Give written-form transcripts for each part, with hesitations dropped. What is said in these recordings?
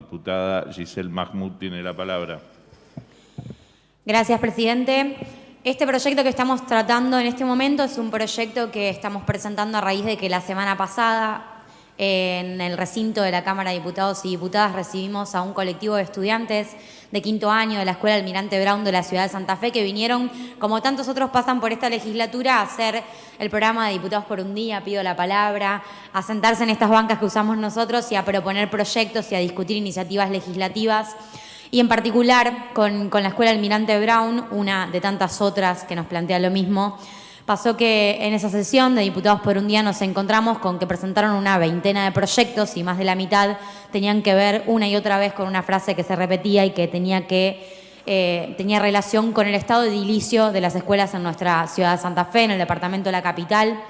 Diputada Giselle Mahmoud tiene la palabra. Gracias, presidente. Este proyecto que estamos tratando en este momento es un proyecto que estamos presentando a raíz de que la semana pasada en el recinto de la Cámara de Diputados y Diputadas recibimos a un colectivo de estudiantes de quinto año de la Escuela Almirante Brown de la ciudad de Santa Fe que vinieron, como tantos otros pasan por esta legislatura, a hacer el programa de Diputados por un Día, Pido la Palabra, a sentarse en estas bancas que usamos nosotros y a proponer proyectos y a discutir iniciativas legislativas. Y en particular con la Escuela Almirante Brown, una de tantas otras que nos plantea lo mismo, pasó que en esa sesión de Diputados por un Día nos encontramos con que presentaron una veintena de proyectos y más de la mitad tenían que ver una y otra vez con una frase que se repetía y que tenía relación con el estado edilicio de las escuelas en nuestra ciudad de Santa Fe, en el departamento de la capital.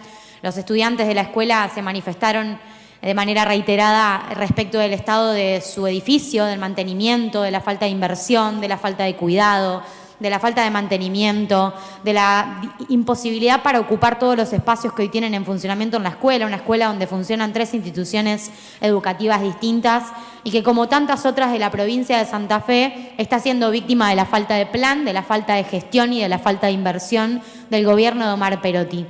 Los estudiantes de la escuela se manifestaron de manera reiterada respecto del estado de su edificio, del mantenimiento, de la falta de inversión, de la falta de cuidado, de la falta de mantenimiento, de la imposibilidad para ocupar todos los espacios que hoy tienen en funcionamiento en la escuela, una escuela donde funcionan 3 instituciones educativas distintas y que, como tantas otras de la provincia de Santa Fe, está siendo víctima de la falta de plan, de la falta de gestión y de la falta de inversión del gobierno de Omar Perotti.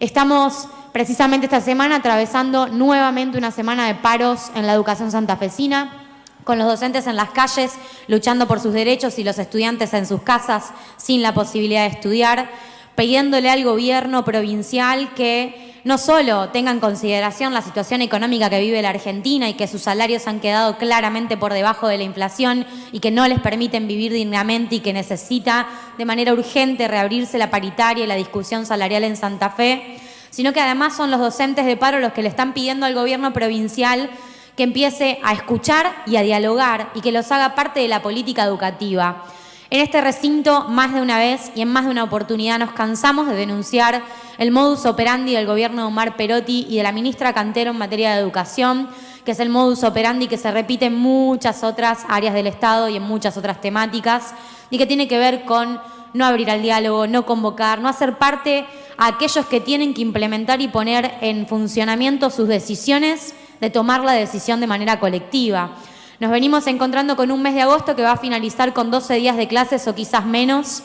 Estamos precisamente esta semana atravesando nuevamente una semana de paros en la educación santafesina, con los docentes en las calles luchando por sus derechos y los estudiantes en sus casas sin la posibilidad de estudiar, pidiéndole al gobierno provincial que no solo tenga en consideración la situación económica que vive la Argentina y que sus salarios han quedado claramente por debajo de la inflación y que no les permiten vivir dignamente y que necesita de manera urgente reabrirse la paritaria y la discusión salarial en Santa Fe, sino que además son los docentes de paro los que le están pidiendo al gobierno provincial que empiece a escuchar y a dialogar y que los haga parte de la política educativa. En este recinto, más de una vez y en más de una oportunidad nos cansamos de denunciar el modus operandi del gobierno de Omar Perotti y de la ministra Cantero en materia de educación, que es el modus operandi que se repite en muchas otras áreas del Estado y en muchas otras temáticas y que tiene que ver con no abrir al diálogo, no convocar, no hacer parte a aquellos que tienen que implementar y poner en funcionamiento sus decisiones de tomar la decisión de manera colectiva. Nos venimos encontrando con un mes de agosto que va a finalizar con 12 días de clases o quizás menos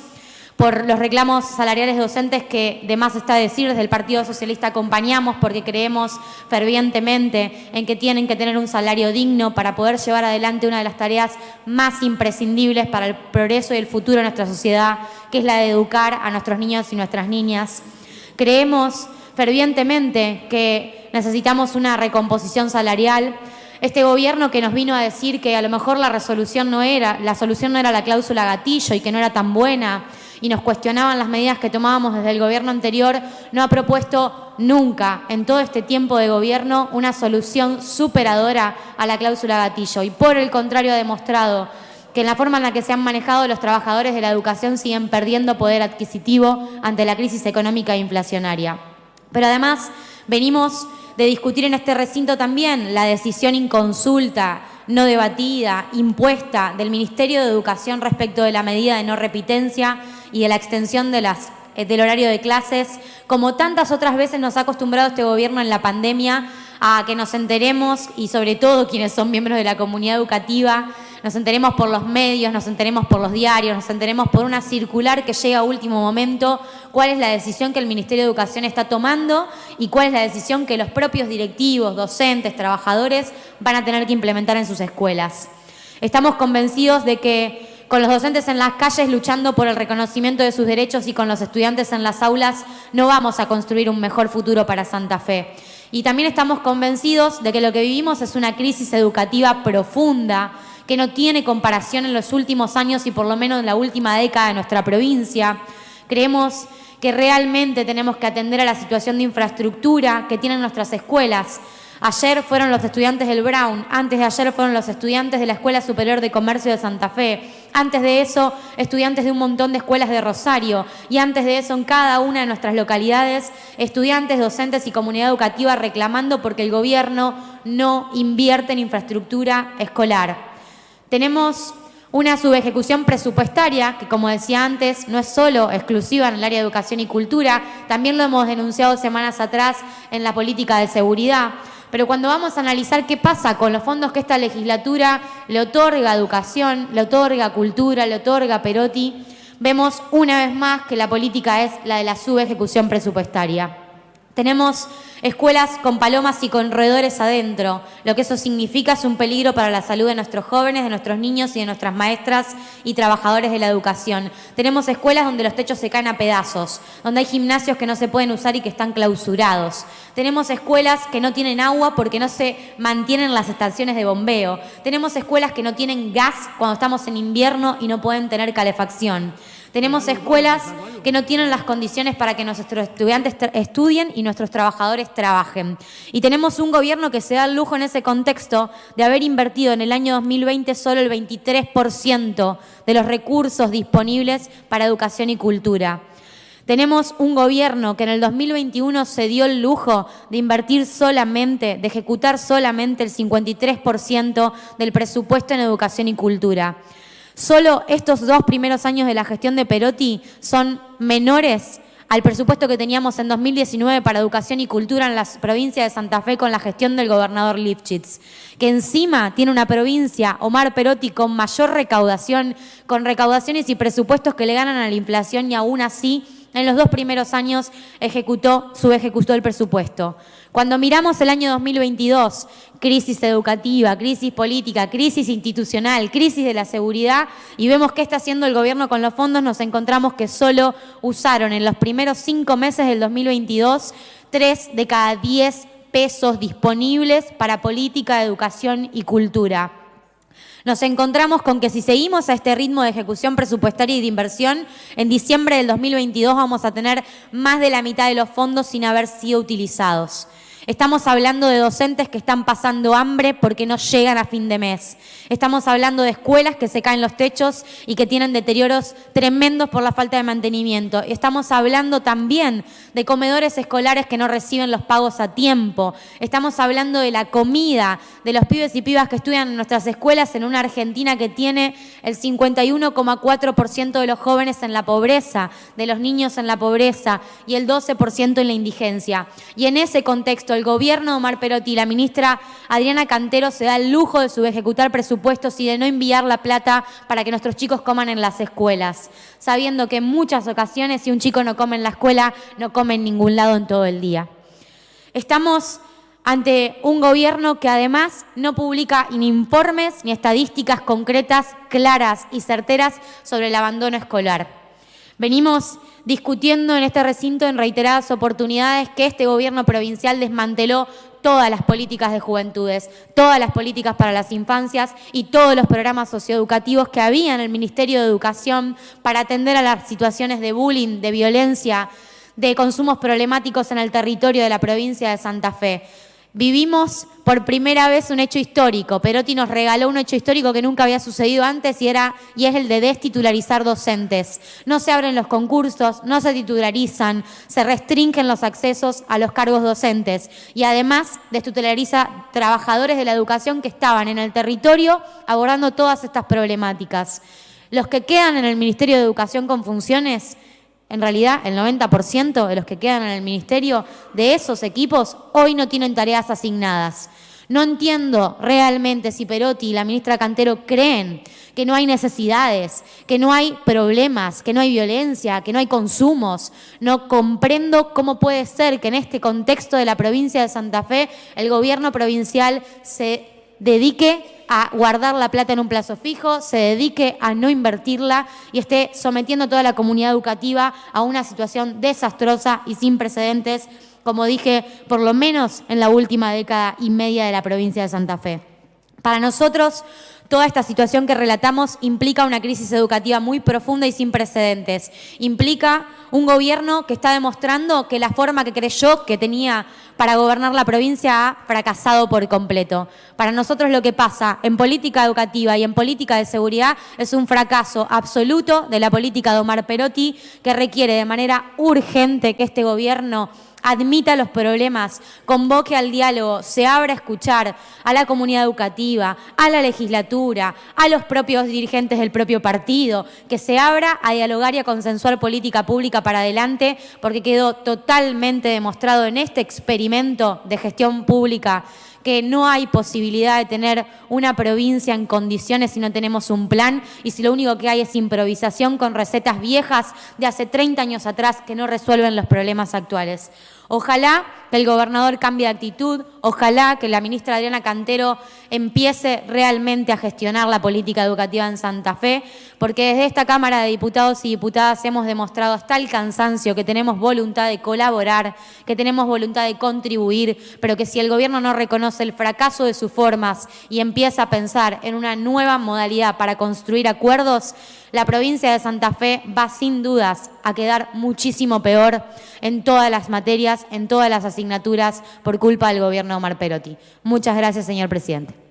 por los reclamos salariales docentes que, de más está decir, desde el Partido Socialista acompañamos porque creemos fervientemente en que tienen que tener un salario digno para poder llevar adelante una de las tareas más imprescindibles para el progreso y el futuro de nuestra sociedad, que es la de educar a nuestros niños y nuestras niñas. Creemos fervientemente que necesitamos una recomposición salarial. Este gobierno que nos vino a decir que a lo mejor la solución no era la cláusula gatillo y que no era tan buena y nos cuestionaban las medidas que tomábamos desde el gobierno anterior, no ha propuesto nunca en todo este tiempo de gobierno una solución superadora a la cláusula gatillo y por el contrario ha demostrado que en la forma en la que se han manejado los trabajadores de la educación siguen perdiendo poder adquisitivo ante la crisis económica e inflacionaria. Pero además venimos de discutir en este recinto también la decisión inconsulta, no debatida, impuesta del Ministerio de Educación respecto de la medida de no repitencia y de la extensión del horario de clases, como tantas otras veces nos ha acostumbrado este gobierno en la pandemia a que nos enteremos, y sobre todo quienes son miembros de la comunidad educativa, nos enteremos por los medios, nos enteremos por los diarios, nos enteremos por una circular que llega a último momento, cuál es la decisión que el Ministerio de Educación está tomando y cuál es la decisión que los propios directivos, docentes, trabajadores van a tener que implementar en sus escuelas. Estamos convencidos de que con los docentes en las calles luchando por el reconocimiento de sus derechos y con los estudiantes en las aulas no vamos a construir un mejor futuro para Santa Fe. Y también estamos convencidos de que lo que vivimos es una crisis educativa profunda que no tiene comparación en los últimos años y por lo menos en la última década de nuestra provincia. Creemos que realmente tenemos que atender a la situación de infraestructura que tienen nuestras escuelas. Ayer fueron los estudiantes del Brown, antes de ayer fueron los estudiantes de la Escuela Superior de Comercio de Santa Fe, antes de eso estudiantes de un montón de escuelas de Rosario y antes de eso en cada una de nuestras localidades estudiantes, docentes y comunidad educativa reclamando porque el gobierno no invierte en infraestructura escolar. Tenemos una subejecución presupuestaria que, como decía antes, no es solo exclusiva en el área de educación y cultura, también lo hemos denunciado semanas atrás en la política de seguridad, pero cuando vamos a analizar qué pasa con los fondos que esta legislatura le otorga a educación, le otorga a cultura, le otorga a Perotti, vemos una vez más que la política es la de la subejecución presupuestaria. Tenemos escuelas con palomas y con roedores adentro. Lo que eso significa es un peligro para la salud de nuestros jóvenes, de nuestros niños y de nuestras maestras y trabajadores de la educación. Tenemos escuelas donde los techos se caen a pedazos, donde hay gimnasios que no se pueden usar y que están clausurados. Tenemos escuelas que no tienen agua porque no se mantienen las estaciones de bombeo. Tenemos escuelas que no tienen gas cuando estamos en invierno y no pueden tener calefacción. Tenemos escuelas que no tienen las condiciones para que nuestros estudiantes estudien y nuestros trabajadores trabajen. Y tenemos un gobierno que se da el lujo en ese contexto de haber invertido en el año 2020 solo el 23% de los recursos disponibles para educación y cultura. Tenemos un gobierno que en el 2021 se dio el lujo de invertir solamente, de ejecutar solamente el 53% del presupuesto en educación y cultura. Solo estos 2 primeros años de la gestión de Perotti son menores al presupuesto que teníamos en 2019 para educación y cultura en la provincia de Santa Fe con la gestión del gobernador Lifchitz, que encima tiene una provincia, Omar Perotti, con mayor recaudación, con recaudaciones y presupuestos que le ganan a la inflación y aún así en los 2 primeros años subejecutó el presupuesto. Cuando miramos el año 2022, crisis educativa, crisis política, crisis institucional, crisis de la seguridad, y vemos qué está haciendo el gobierno con los fondos, nos encontramos que solo usaron en los primeros 5 meses del 2022 3 de cada 10 pesos disponibles para política de educación y cultura. Nos encontramos con que si seguimos a este ritmo de ejecución presupuestaria y de inversión, en diciembre del 2022 vamos a tener más de la mitad de los fondos sin haber sido utilizados. Estamos hablando de docentes que están pasando hambre porque no llegan a fin de mes. Estamos hablando de escuelas que se caen los techos y que tienen deterioros tremendos por la falta de mantenimiento. Estamos hablando también de comedores escolares que no reciben los pagos a tiempo. Estamos hablando de la comida de los pibes y pibas que estudian en nuestras escuelas en una Argentina que tiene el 51,4% de los jóvenes en la pobreza, de los niños en la pobreza y el 12% en la indigencia. Y en ese contexto, el gobierno de Omar Perotti y la ministra Adriana Cantero se da el lujo de subejecutar presupuestos y de no enviar la plata para que nuestros chicos coman en las escuelas, sabiendo que en muchas ocasiones si un chico no come en la escuela, no come en ningún lado en todo el día. Estamos ante un gobierno que además no publica ni informes ni estadísticas concretas, claras y certeras sobre el abandono escolar. Venimos discutiendo en este recinto en reiteradas oportunidades que este gobierno provincial desmanteló todas las políticas de juventudes, todas las políticas para las infancias y todos los programas socioeducativos que había en el Ministerio de Educación para atender a las situaciones de bullying, de violencia, de consumos problemáticos en el territorio de la provincia de Santa Fe. Vivimos por primera vez un hecho histórico. Perotti nos regaló un hecho histórico que nunca había sucedido antes y es el de destitularizar docentes. No se abren los concursos, no se titularizan, se restringen los accesos a los cargos docentes y además destitulariza trabajadores de la educación que estaban en el territorio abordando todas estas problemáticas. Los que quedan en el Ministerio de Educación con funciones, en realidad, el 90% de los que quedan en el ministerio de esos equipos hoy no tienen tareas asignadas. No entiendo realmente si Perotti y la ministra Cantero creen que no hay necesidades, que no hay problemas, que no hay violencia, que no hay consumos. No comprendo cómo puede ser que en este contexto de la provincia de Santa Fe el gobierno provincial se dedique a guardar la plata en un plazo fijo, se dedique a no invertirla y esté sometiendo a toda la comunidad educativa a una situación desastrosa y sin precedentes, como dije, por lo menos en la última década y media de la provincia de Santa Fe. Para nosotros, toda esta situación que relatamos implica una crisis educativa muy profunda y sin precedentes. Implica un gobierno que está demostrando que la forma que creyó que tenía para gobernar la provincia ha fracasado por completo. Para nosotros lo que pasa en política educativa y en política de seguridad es un fracaso absoluto de la política de Omar Perotti que requiere de manera urgente que este gobierno admita los problemas, convoque al diálogo, se abra a escuchar a la comunidad educativa, a la legislatura, a los propios dirigentes del propio partido, que se abra a dialogar y a consensuar política pública para adelante, porque quedó totalmente demostrado en este experimento de gestión pública que no hay posibilidad de tener una provincia en condiciones si no tenemos un plan y si lo único que hay es improvisación con recetas viejas de hace 30 años atrás que no resuelven los problemas actuales. Ojalá que el gobernador cambie de actitud, ojalá que la ministra Adriana Cantero empiece realmente a gestionar la política educativa en Santa Fe, porque desde esta Cámara de Diputados y Diputadas hemos demostrado hasta el cansancio que tenemos voluntad de colaborar, que tenemos voluntad de contribuir, pero que si el gobierno no reconoce el fracaso de sus formas y empieza a pensar en una nueva modalidad para construir acuerdos, la provincia de Santa Fe va sin dudas a quedar muchísimo peor en todas las materias, en todas las asignaturas, por culpa del gobierno de Omar Perotti. Muchas gracias, señor presidente.